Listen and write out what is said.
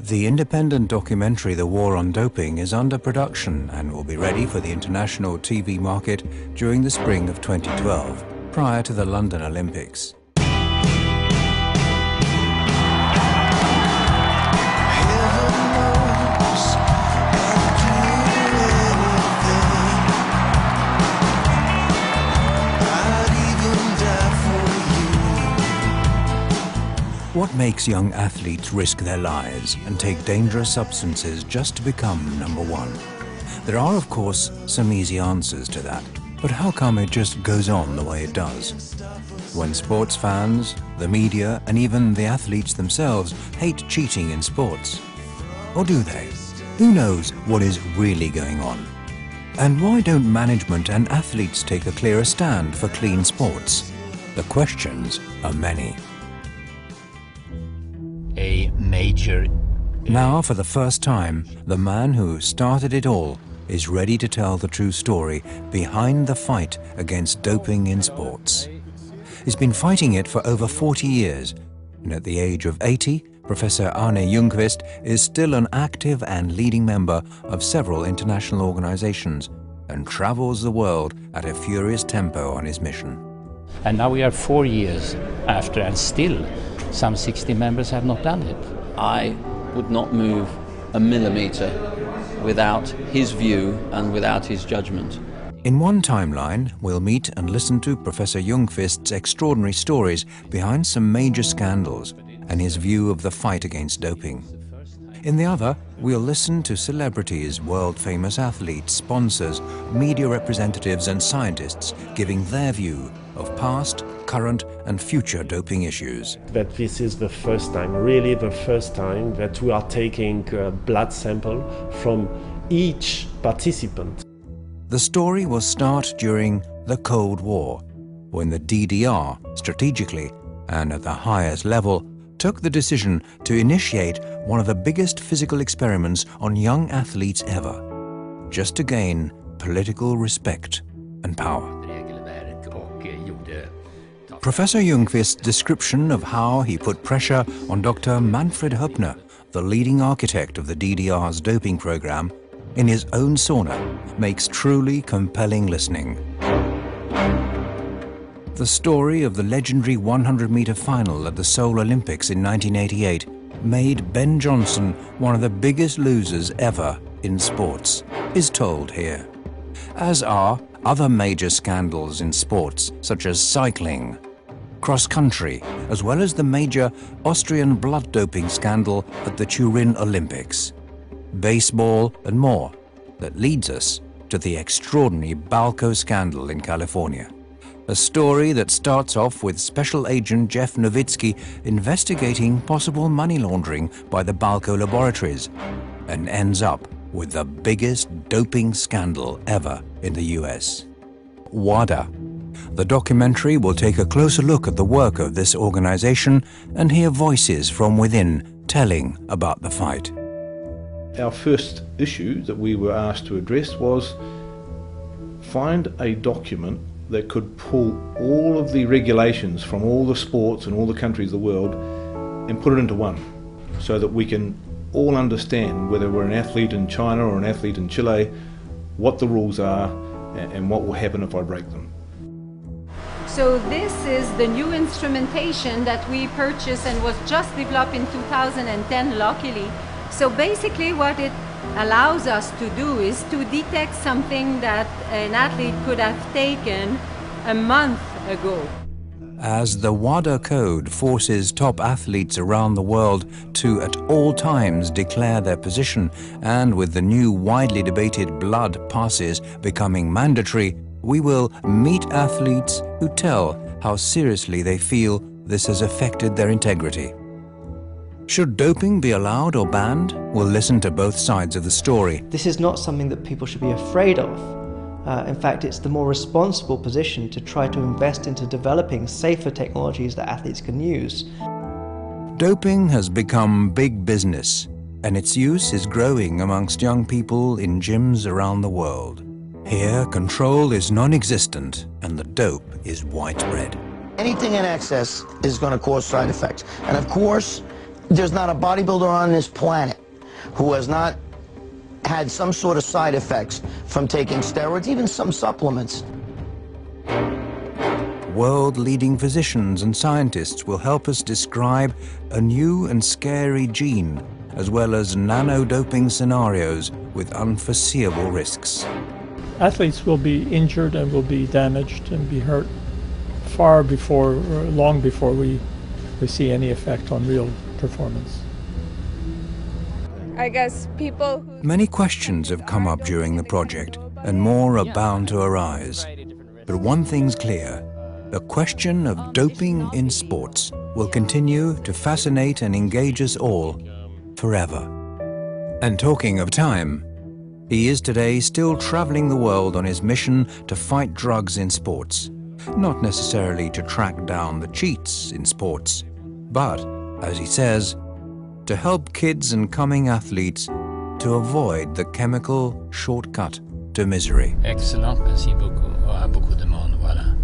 The independent documentary The War on Doping is under production and will be ready for the international TV market during the spring of 2012, prior to the London Olympics. What makes young athletes risk their lives and take dangerous substances just to become number one? There are, of course, some easy answers to that. But how come it just goes on the way it does? When sports fans, the media, and even the athletes themselves hate cheating in sports? Or do they? Who knows what is really going on? And why don't management and athletes take a clearer stand for clean sports? The questions are many. Now, for the first time, the man who started it all is ready to tell the true story behind the fight against doping in sports. He's been fighting it for over 40 years, and at the age of 80, Professor Arne Ljungqvist is still an active and leading member of several international organizations and travels the world at a furious tempo on his mission. And now we are 4 years after, and still some 60 members have not done it. I would not move a millimetre without his view and without his judgment. In one timeline, we'll meet and listen to Professor Ljungqvist's extraordinary stories behind some major scandals and his view of the fight against doping. In the other, we'll listen to celebrities, world-famous athletes, sponsors, media representatives and scientists giving their view of past, current and future doping issues. That this is the first time, really the first time, that we are taking a blood sample from each participant. The story will start during the Cold War, when the DDR, strategically and at the highest level, took the decision to initiate one of the biggest physical experiments on young athletes ever, just to gain political respect and power. Professor Ljungqvist's description of how he put pressure on Dr. Manfred Höppner, the leading architect of the DDR's doping program, in his own sauna, makes truly compelling listening. The story of the legendary 100-meter final at the Seoul Olympics in 1988 made Ben Johnson one of the biggest losers ever in sports, is told here. As are other major scandals in sports, such as cycling, cross-country, as well as the major Austrian blood doping scandal at the Turin Olympics, baseball and more, that leads us to the extraordinary Balco scandal in California. A story that starts off with Special Agent Jeff Nowitzki investigating possible money laundering by the Balco laboratories and ends up with the biggest doping scandal ever in the US. WADA. The documentary will take a closer look at the work of this organization and hear voices from within telling about the fight. Our first issue that we were asked to address was find a document that could pull all of the regulations from all the sports and all the countries of the world and put it into one, so that we can all understand, whether we're an athlete in China or an athlete in Chile, what the rules are and what will happen if I break them. So this is the new instrumentation that we purchased and was just developed in 2010, luckily. So basically what it allows us to do is to detect something that an athlete could have taken a month ago. As the WADA code forces top athletes around the world to at all times declare their position, and with the new widely debated blood passes becoming mandatory, we will meet athletes who tell how seriously they feel this has affected their integrity. Should doping be allowed or banned? We'll listen to both sides of the story. This is not something that people should be afraid of. In fact, it's the more responsible position to try to invest into developing safer technologies that athletes can use. Doping has become big business, and its use is growing amongst young people in gyms around the world. Here, control is non-existent, and the dope is widespread. Anything in excess is going to cause side effects. And of course, There's not a bodybuilder on this planet who has not had some sort of side effects from taking steroids, even some supplements. World-leading physicians and scientists will help us describe a new and scary gene, as well as nano-doping scenarios with unforeseeable risks. Athletes will be injured and will be damaged and be hurt far before, long before we see any effect on real performance. I guess people who... Many questions have come up during the project, and more are bound to arise. But one thing's clear: the question of doping in sports will continue to fascinate and engage us all forever. And talking of time, he is today still traveling the world on his mission to fight drugs in sports. Not necessarily to track down the cheats in sports, but, as he says, to help kids and coming athletes to avoid the chemical shortcut to misery. Excellent, merci beaucoup. Beaucoup de monde, voilà.